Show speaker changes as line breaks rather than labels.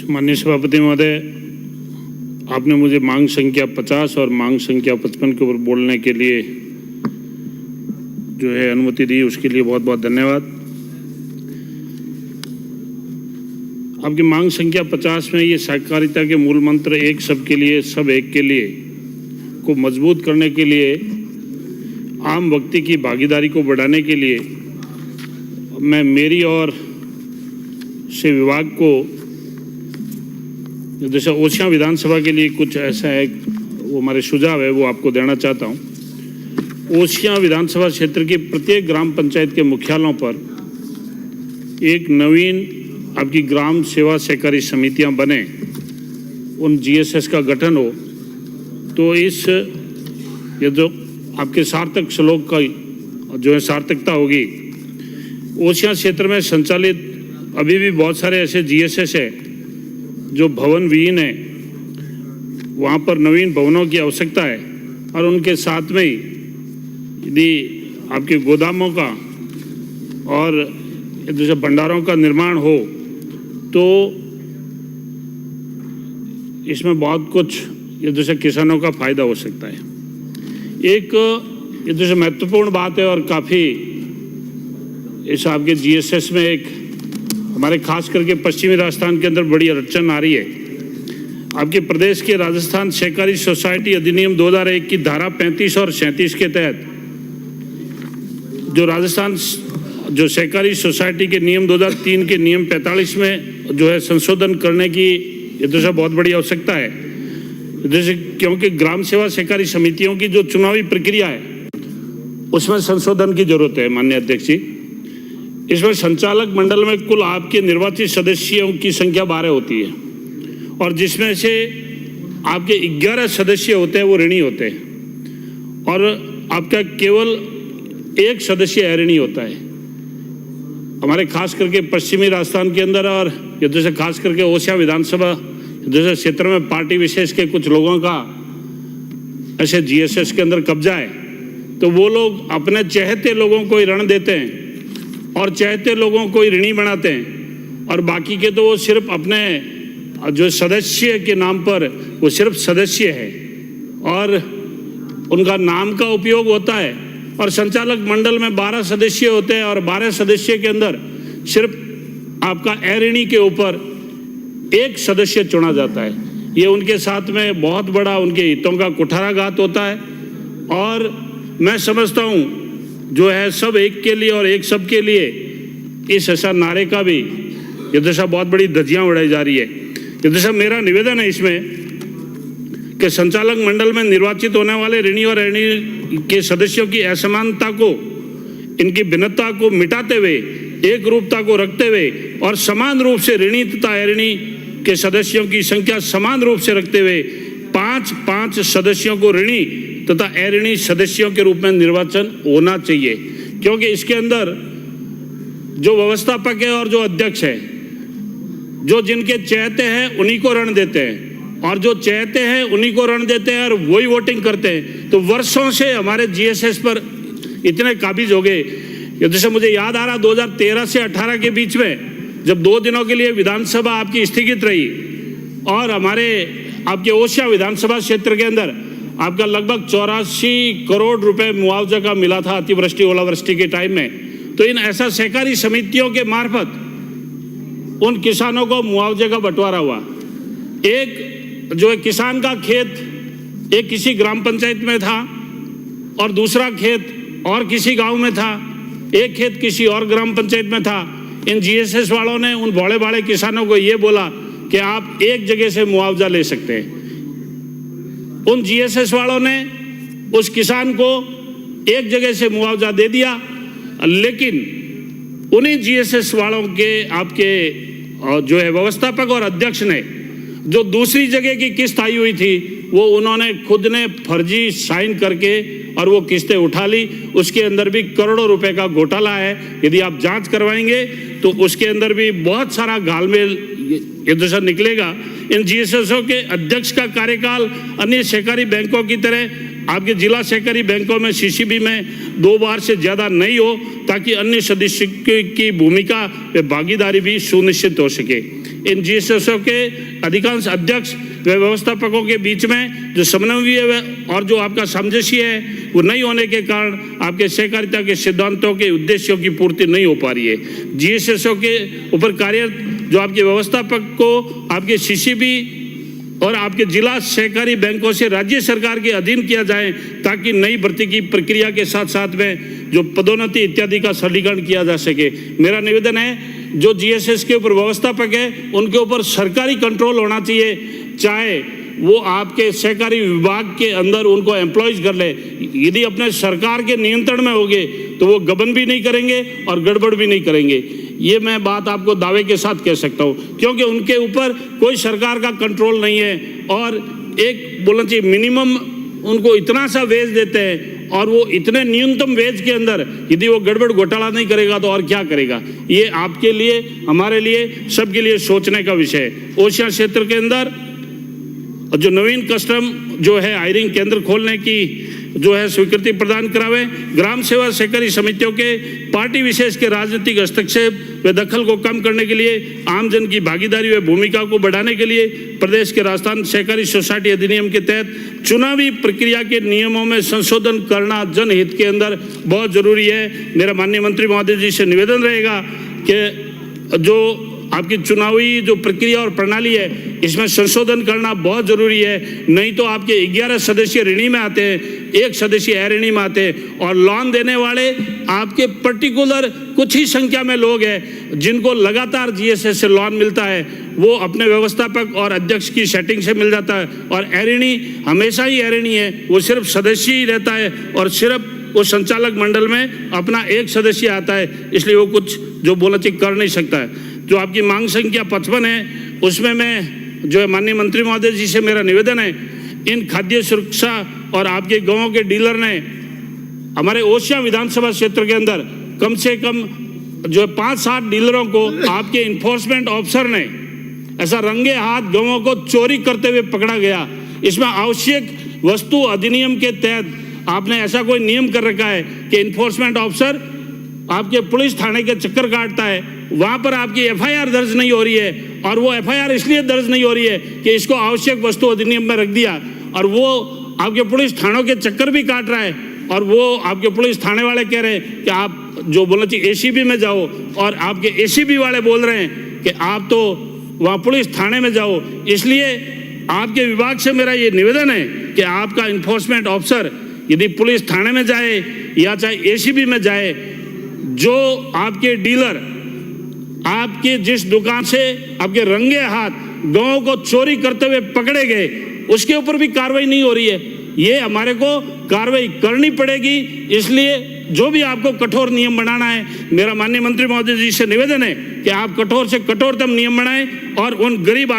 माननीय सभापति महोदय, आपने मुझे मांग संख्या 50 और मांग संख्या 55 के ऊपर बोलने के लिए जो है अनुमति दी, उसके लिए बहुत बहुत धन्यवाद। आपकी मांग संख्या 50 में ये सहकारिता के मूल मंत्र एक सबके लिए सब एक के लिए को मजबूत करने के लिए, आम व्यक्ति की भागीदारी को बढ़ाने के लिए मैं मेरी और से विभाग को जैसे ओसियां विधानसभा के लिए कुछ ऐसा है, वो हमारे सुझाव है, वो आपको देना चाहता हूँ। ओसियां विधानसभा क्षेत्र की प्रत्येक ग्राम पंचायत के मुख्यालयों पर एक नवीन आपकी ग्राम सेवा सहकारी समितियां बने, उन जीएसएस का गठन हो, तो इस ये जो आपके सार्थक श्लोक का जो है सार्थकता होगी। ओसियां क्षेत्र में संचालित अभी भी बहुत सारे ऐसे जीएसएस है जो भवन विहीन है, वहाँ पर नवीन भवनों की आवश्यकता है और उनके साथ में ही यदि आपके गोदामों का और जैसे भंडारों का निर्माण हो तो इसमें बहुत कुछ ये जैसे किसानों का फायदा हो सकता है। एक ये जैसे महत्वपूर्ण बात है और काफ़ी इस आपके जीएसएस में एक हमारे खास करके पश्चिमी राजस्थान के अंदर बड़ी अड़चन आ रही है। आपके प्रदेश के राजस्थान सहकारी सोसाइटी अधिनियम 2001 की धारा 35 और 37 के तहत जो राजस्थान जो सहकारी सोसाइटी के नियम 2003 के नियम 45 में जो है संशोधन करने की ये तो बहुत बड़ी आवश्यकता है। जैसे क्योंकि ग्राम सेवा सहकारी समितियों की जो चुनावी प्रक्रिया है उसमें संशोधन की जरूरत है। माननीय अध्यक्ष जी, इसमें संचालक मंडल में कुल आपके निर्वाचित सदस्यों की संख्या 12 होती है और जिसमें से आपके 11 सदस्य होते हैं वो ऋणी होते हैं और आपका केवल एक सदस्य अऋणी होता है। हमारे खास करके पश्चिमी राजस्थान के अंदर और ये जैसे खास करके ओसियां विधानसभा जैसे क्षेत्र में पार्टी विशेष के कुछ लोगों का ऐसे जीएसएस के अंदर कब्जा है, तो वो लोग अपने चहेते लोगों को ही ऋण देते हैं और चहेते लोगों को ही ऋणी बनाते हैं और बाकी के तो वो सिर्फ अपने जो सदस्य के नाम पर वो सिर्फ सदस्य है और उनका नाम का उपयोग होता है। और संचालक मंडल में 12 सदस्य होते हैं और 12 सदस्य के अंदर सिर्फ आपका अऋणी के ऊपर एक सदस्य चुना जाता है। ये उनके साथ में बहुत बड़ा उनके हितों का कुठाराघात होता है और मैं समझता हूँ जो है सब एक के लिए और एक सब के लिए इस ऐसा नारे का भी ये दशा बहुत बड़ी धज्जियां उड़ाई जा रही है। ये दशा मेरा निवेदन है इसमें कि संचालक मंडल में निर्वाचित होने वाले ऋणी और अऋणी के सदस्यों की असमानता को, इनकी भिन्नता को मिटाते हुए एक रूपता को रखते हुए और समान रूप से ऋणी तथा अऋणी के सदस्यों की संख्या समान रूप से रखते हुए 5-5 सदस्यों को ऋणी तथा अऋणी सदस्यों के रूप में निर्वाचन होना चाहिए। क्योंकि इसके अंदर जो व्यवस्थापक है और जो अध्यक्ष है, जो जिनके चहेते हैं उन्हीं को ऋण देते हैं और जो चहेते हैं उन्हीं को ऋण देते हैं और वही वोटिंग करते हैं। तो वर्षों से हमारे जीएसएस पर इतने काबिज हो गए। जैसे मुझे याद आ रहा 2013 से 18 के बीच में जब 2 दिनों के लिए विधानसभा आपकी स्थगित रही और हमारे आपके ओसियां विधानसभा क्षेत्र के अंदर आपका लगभग 84 करोड़ रुपए मुआवजा का मिला था अतिवृष्टि ओलावृष्टि के टाइम में। तो इन ऐसा सहकारी समितियों के मार्फत उन किसानों को मुआवजे का बंटवारा हुआ। एक जो है किसान का खेत एक किसी ग्राम पंचायत में था और दूसरा खेत और किसी गांव में था, एक खेत किसी और ग्राम पंचायत में था। इन जीएसएस वालों ने उन बड़े बड़े किसानों को ये बोला कि आप एक जगह से मुआवजा ले सकते हैं। उन जीएसएस वालों ने उस किसान को एक जगह से मुआवजा दे दिया, लेकिन उन्हीं जीएसएस वालों के आपके जो है व्यवस्थापक और अध्यक्ष ने जो दूसरी जगह की किस्त आई हुई थी वो उन्होंने खुद ने फर्जी साइन करके और वो किस्तें उठा ली। उसके अंदर भी करोड़ों रुपए का घोटाला है। यदि आप जांच करवाएंगे तो उसके अंदर भी बहुत सारा घालमेल ये दशा निकलेगा। इन जीएसएसओ के अध्यक्ष का कार्यकाल अन्य सहकारी बैंकों की तरह आपके जिला सहकारी बैंकों में सीसीबी में 2 बार से ज़्यादा नहीं हो, ताकि अन्य सदस्य की भूमिका व भागीदारी भी सुनिश्चित हो सके। इन जीएसएसओ के अधिकांश अध्यक्ष व व्यवस्थापकों के बीच में जो समन्वय और जो आपका सामंजस्य है वो नहीं होने के कारण आपके सहकारिता के सिद्धांतों के उद्देश्यों की पूर्ति नहीं हो पा रही है। जीएसएसओ के ऊपर कार्यरत जो आपके व्यवस्थापक को आपके सीसीबी और आपके जिला सहकारी बैंकों से राज्य सरकार के अधीन किया जाए, ताकि नई भर्ती की प्रक्रिया के साथ साथ में जो पदोन्नति इत्यादि का सरलीकरण किया जा सके। मेरा निवेदन है जो जीएसएस के ऊपर व्यवस्थापक है उनके ऊपर सरकारी कंट्रोल होना चाहिए, चाहे वो आपके सहकारी विभाग के अंदर उनको एम्प्लॉयज कर ले। यदि अपने सरकार के नियंत्रण में होंगे तो वो गबन भी नहीं करेंगे और गड़बड़ भी नहीं करेंगे। ये मैं बात आपको दावे के साथ कह सकता हूँ, क्योंकि उनके ऊपर कोई सरकार का कंट्रोल नहीं है और एक बोलना चाहिए मिनिमम उनको इतना सा वेज देते हैं, और वो इतने न्यूनतम वेज के अंदर यदि वो गड़बड़ घोटाला नहीं करेगा तो और क्या करेगा। ये आपके लिए, हमारे लिए, सबके लिए सोचने का विषय है। ओशिया क्षेत्र के अंदर जो नवीन कस्टम जो है हायरिंग केंद्र खोलने की जो है स्वीकृति प्रदान करावे। ग्राम सेवा सहकारी समितियों के पार्टी विशेष के राजनीतिक हस्तक्षेप व दखल को कम करने के लिए, आमजन की भागीदारी व भूमिका को बढ़ाने के लिए प्रदेश के राजस्थान सहकारी सोसाइटी अधिनियम के तहत चुनावी प्रक्रिया के नियमों में संशोधन करना जनहित के अंदर बहुत जरूरी है। मेरा माननीय मंत्री महोदय जी से निवेदन रहेगा कि जो आपकी चुनावी जो प्रक्रिया और प्रणाली है इसमें संशोधन करना बहुत जरूरी है। नहीं तो आपके 11 सदस्य ऋणी में आते हैं, 1 सदस्य अऋणी में आते हैं, और लोन देने वाले आपके पर्टिकुलर कुछ ही संख्या में लोग हैं जिनको लगातार जीएसएस से लोन मिलता है। वो अपने व्यवस्थापक और अध्यक्ष की सेटिंग से मिल जाता है, और अऋणी हमेशा ही अऋणी है, वो सिर्फ सदस्य ही रहता है और सिर्फ वो संचालक मंडल में अपना 1 सदस्य आता है, इसलिए वो कुछ जो बोलना चाहिए कर नहीं सकता है। जो आपकी मांग संख्या 55 है उसमें मैं जो है माननीय मंत्री महोदय जी से मेरा निवेदन है, इन खाद्य सुरक्षा और आपके गाँव के डीलर ने हमारे ओशिया विधानसभा क्षेत्र के अंदर कम से कम जो 5-7 डीलरों को आपके इन्फोर्समेंट ऑफिसर ने ऐसा रंगे हाथ गाँवों को चोरी करते हुए पकड़ा गया। इसमें आवश्यक वस्तु अधिनियम के तहत आपने ऐसा कोई नियम कर रखा है कि इन्फोर्समेंट ऑफिसर आपके पुलिस थाने के चक्कर काटता है, वहां पर आपकी एफआईआर दर्ज नहीं हो रही है, और वो एफआईआर इसलिए दर्ज नहीं हो रही है कि इसको आवश्यक वस्तु अधिनियम में रख दिया, और वो आपके पुलिस थानों के चक्कर भी काट रहा है। और वो आपके पुलिस थाने वाले कह रहे हैं कि आप जो बोलना चाहिए एसीबी में जाओ, और आपके एसीबी वाले बोल रहे हैं कि आप तो वहाँ पुलिस थाने में जाओ। इसलिए आपके विभाग से मेरा ये निवेदन है कि आपका इन्फोर्समेंट ऑफिसर यदि पुलिस थाने में जाए या चाहे एसीबी में जाए, जो आपके डीलर आपके जिस दुकान से आपके रंगे हाथ गांव को चोरी करते हुए पकड़े गए उसके ऊपर भी कार्रवाई नहीं हो रही है। ये हमारे को कार्रवाई करनी पड़ेगी। इसलिए जो भी आपको कठोर नियम बनाना है, मेरा माननीय मंत्री महोदय जी से निवेदन है कि आप कठोर से कठोरतम नियम बनाएं और उन गरीब